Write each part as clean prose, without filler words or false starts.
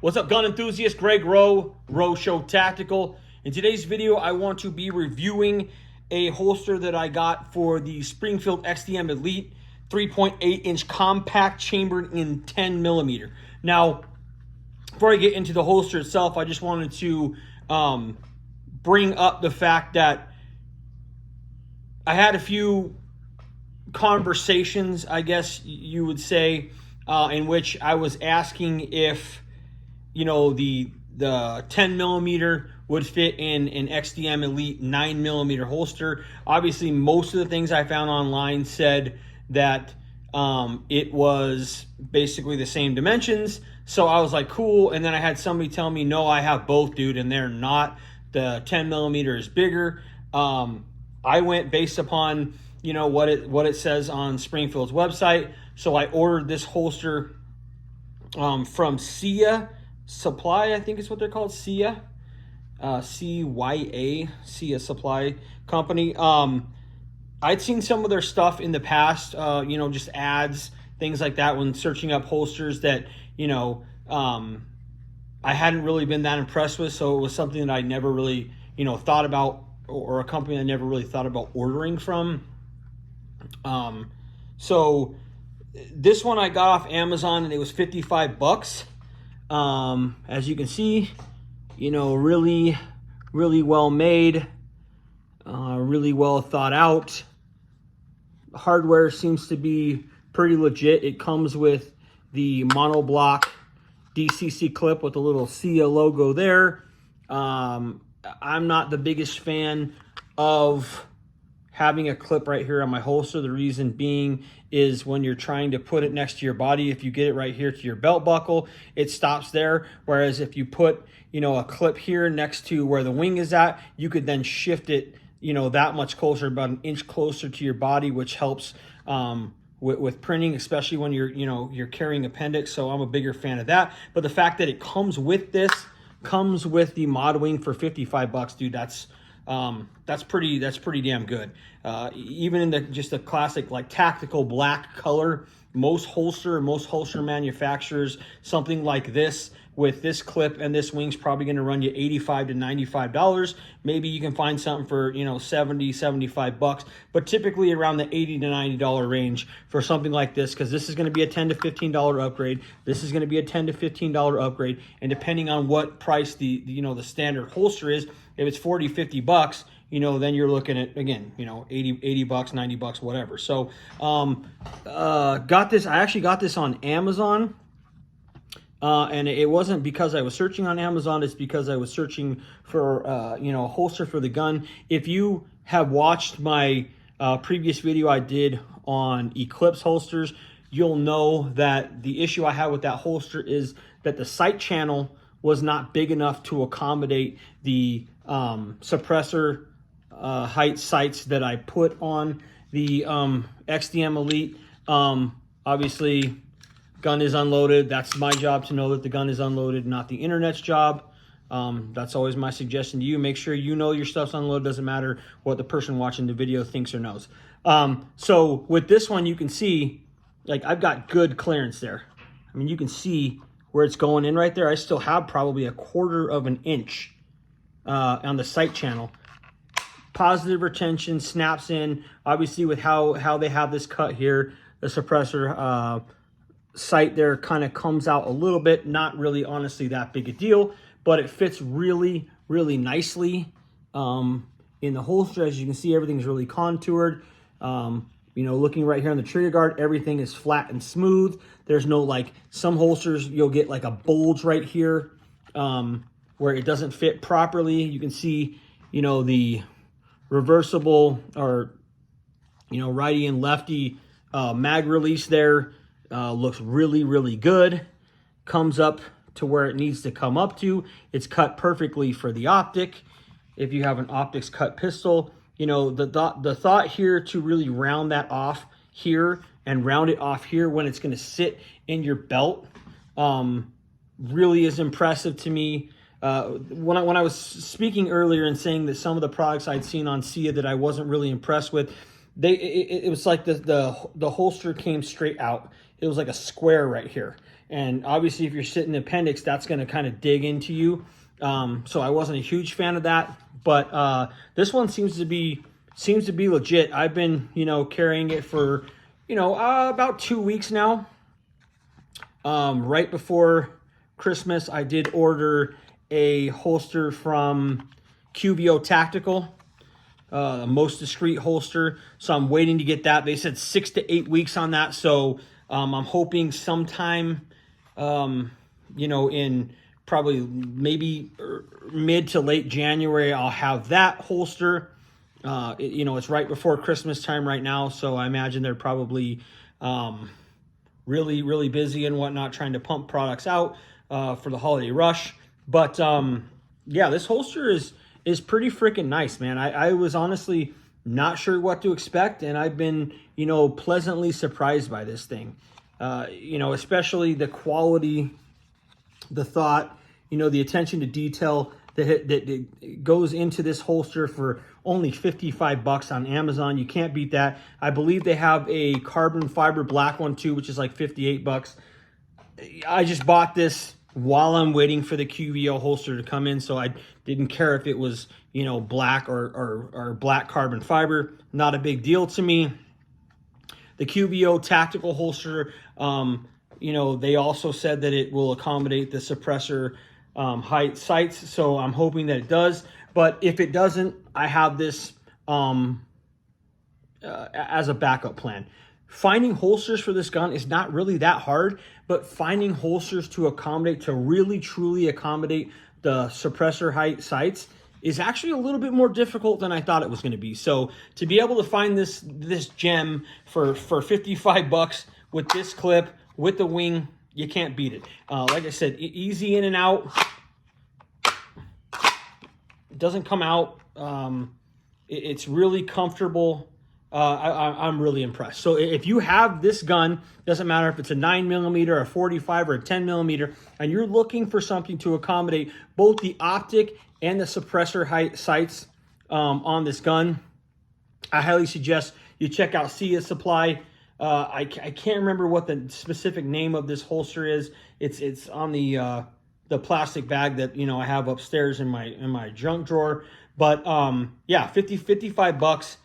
What's up, gun enthusiast? Greg Rowe, Rowe Show Tactical. In today's video, I want to be reviewing a holster that I got for the Springfield XDM Elite 3.8-inch compact chambered in 10mm. Now, before I get into the holster itself, I just wanted to bring up the fact that I had a few conversations, I guess you would say, in which I was asking if, you know, the 10mm would fit in an XDM Elite 9mm holster. Obviously, most of the things I found online said that it was basically the same dimensions. So I was like, cool. And then I had somebody tell me, no, I have both, dude, and they're not. The 10mm is bigger. I went based upon, you know, what it says on Springfield's website. So I ordered this holster from CYA Supply, I think is what they're called, CYA, CYA, CYA Supply Company. I'd seen some of their stuff in the past, you know, just ads, things like that, when searching up holsters that, you know, I hadn't really been that impressed with. So it was something that I never really, you know, thought about, or a company I never really thought about ordering from. So this one I got off Amazon and it was 55 bucks. As you can see, you know, really well made, really well thought out. Hardware seems to be pretty legit. It comes with the monoblock DCC clip with a little CYA logo there. I'm not the biggest fan of having a clip right here on my holster. The reason being is when you're trying to put it next to your body, if you get it right here to your belt buckle, it stops there. Whereas if you put, you know, a clip here next to where the wing is at, you could then shift it, you know, that much closer, about an inch closer to your body, which helps with printing, especially when you're, you know, you're carrying appendix. So I'm a bigger fan of that. But the fact that it comes with this, comes with the mod wing for 55 bucks, dude, that's pretty damn good. Even in just the classic, like, tactical black color, most holster manufacturers, something like this with this clip and this wing's probably going to run you $85 to $95. Maybe you can find something for, you know, 70, 75 bucks, but typically around the $80 to $90 range for something like this, because this is going to be a $10 to $15 upgrade. This is going to be a $10 to $15 upgrade, and depending on what price the you know, the standard holster is, if it's 40, 50 bucks, you know, then you're looking at, again, you know, 80 bucks, 90 bucks, whatever. So, got this, I actually got this on Amazon. And it wasn't because I was searching on Amazon, it's because I was searching for, you know, a holster for the gun. If you have watched my previous video I did on Eclipse holsters, you'll know that the issue I had with that holster is that the sight channel was not big enough to accommodate the suppressor height sights that I put on the XDM Elite. Obviously, gun is unloaded. That's my job to know that the gun is unloaded, not the internet's job. That's always my suggestion to you. Make sure you know your stuff's unloaded. Doesn't matter what the person watching the video thinks or knows. So with this one, you can see, like, I've got good clearance there. I mean, you can see where it's going in right there. I still have probably 1/4 of an inch on the sight channel. Positive retention, snaps in. Obviously, with how they have this cut here, the suppressor sight there kind of comes out a little bit. Not really, honestly, that big a deal, but it fits really nicely in the holster. As you can see, everything's really contoured. You know, looking right here on the trigger guard, everything is flat and smooth. There's no, like, some holsters you'll get like a bulge right here where it doesn't fit properly. You can see, you know, the reversible, or, you know, righty and lefty mag release there. Looks really good. Comes up to where it needs to come up to. It's cut perfectly for the optic. If you have an optics cut pistol, you know, the thought here to really round that off here and round it off here when it's going to sit in your belt really is impressive to me. When I was speaking earlier and saying that some of the products I'd seen on CYA that I wasn't really impressed with, it was like the holster came straight out. It was like a square right here. And obviously if you're sitting in appendix, that's going to kind of dig into you. So I wasn't a huge fan of that, but this one seems to be legit. I've been, carrying it for, about 2 weeks now. Right before Christmas, I did order a holster from QVO Tactical, a most discreet holster. So I'm waiting to get that. They said 6 to 8 weeks on that. So I'm hoping sometime, in probably maybe mid to late January, I'll have that holster. It's right before Christmas time right now. So I imagine they're probably really, really busy and whatnot, trying to pump products out for the holiday rush. But yeah, this holster is pretty freaking nice, man. I was honestly not sure what to expect, and I've been, pleasantly surprised by this thing. Especially the quality, the thought, the attention to detail that goes into this holster for only $55 on Amazon. You can't beat that. I believe they have a carbon fiber black one too, which is like $58. I just bought this while I'm waiting for the QVO holster to come in, so I didn't care if it was, black or black carbon fiber. Not a big deal to me. The QVO tactical holster, they also said that it will accommodate the suppressor height sights, so I'm hoping that it does. But if it doesn't, I have this as a backup plan. Finding holsters for this gun is not really that hard, but finding holsters to really truly accommodate the suppressor height sights is actually a little bit more difficult than I thought it was going to be. So to be able to find this gem for $55 with this clip, with the wing, you can't beat it. Like I said, easy in and out. It doesn't come out. It's really comfortable. I'm really impressed. So if you have this gun, doesn't matter if it's a 9mm, a 45, or a 10mm, and you're looking for something to accommodate both the optic and the suppressor height sights on this gun, I highly suggest you check out CYA Supply. I can't remember what the specific name of this holster is. It's on the plastic bag that I have upstairs in my junk drawer. But yeah, $55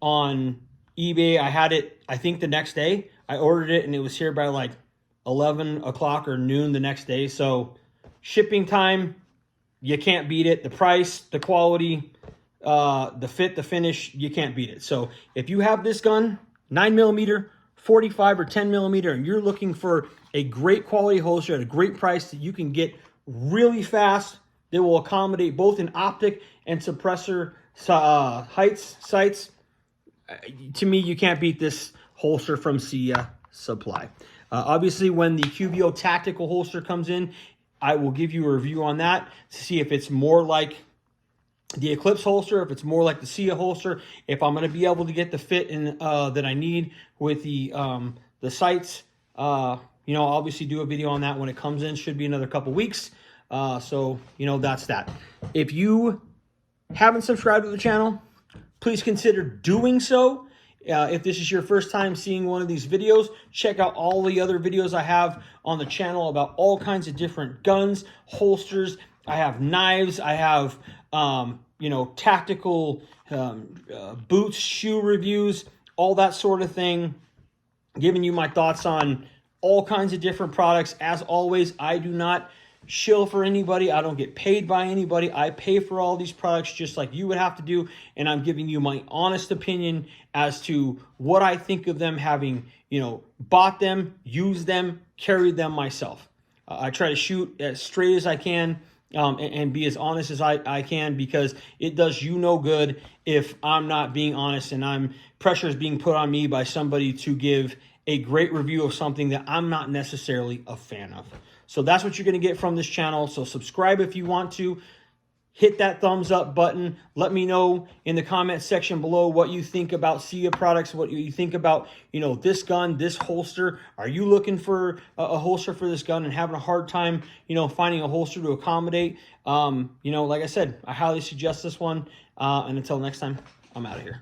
on eBay. I had it, I think, the next day. I ordered it and it was here by like 11 o'clock or noon the next day. So shipping time, you can't beat it. The price, the quality, the fit, the finish, you can't beat it. So if you have this gun, 9mm, 45 or 10mm, and you're looking for a great quality holster at a great price that you can get really fast, that will accommodate both an optic and suppressor sights, to me, you can't beat this holster from CYA Supply. Obviously, when the QVO tactical holster comes in, I will give you a review on that to see if it's more like the Eclipse holster, if it's more like the CYA holster, if I'm going to be able to get the fit in that I need with the sights. I'll obviously do a video on that when it comes in. Should be another couple weeks. So that's that. If you haven't subscribed to the channel, please consider doing so. If this is your first time seeing one of these videos, check out all the other videos I have on the channel about all kinds of different guns, holsters. I have knives. I have, tactical boots, shoe reviews, all that sort of thing. Giving you my thoughts on all kinds of different products. As always, I do not shill for anybody. I don't get paid by anybody. I pay for all these products just like you would have to do, and I'm giving you my honest opinion as to what I think of them, having bought them, used them, carried them myself. I try to shoot as straight as I can and be as honest as I can, because it does you no good if I'm not being honest and pressure is being put on me by somebody to give a great review of something that I'm not necessarily a fan of. So that's what you're going to get from this channel. So subscribe if you want to. Hit that thumbs up button. Let me know in the comment section below what you think about CYA products, what you think about, this gun, this holster. Are you looking for a holster for this gun and having a hard time, finding a holster to accommodate? Like I said, I highly suggest this one. And until next time, I'm out of here.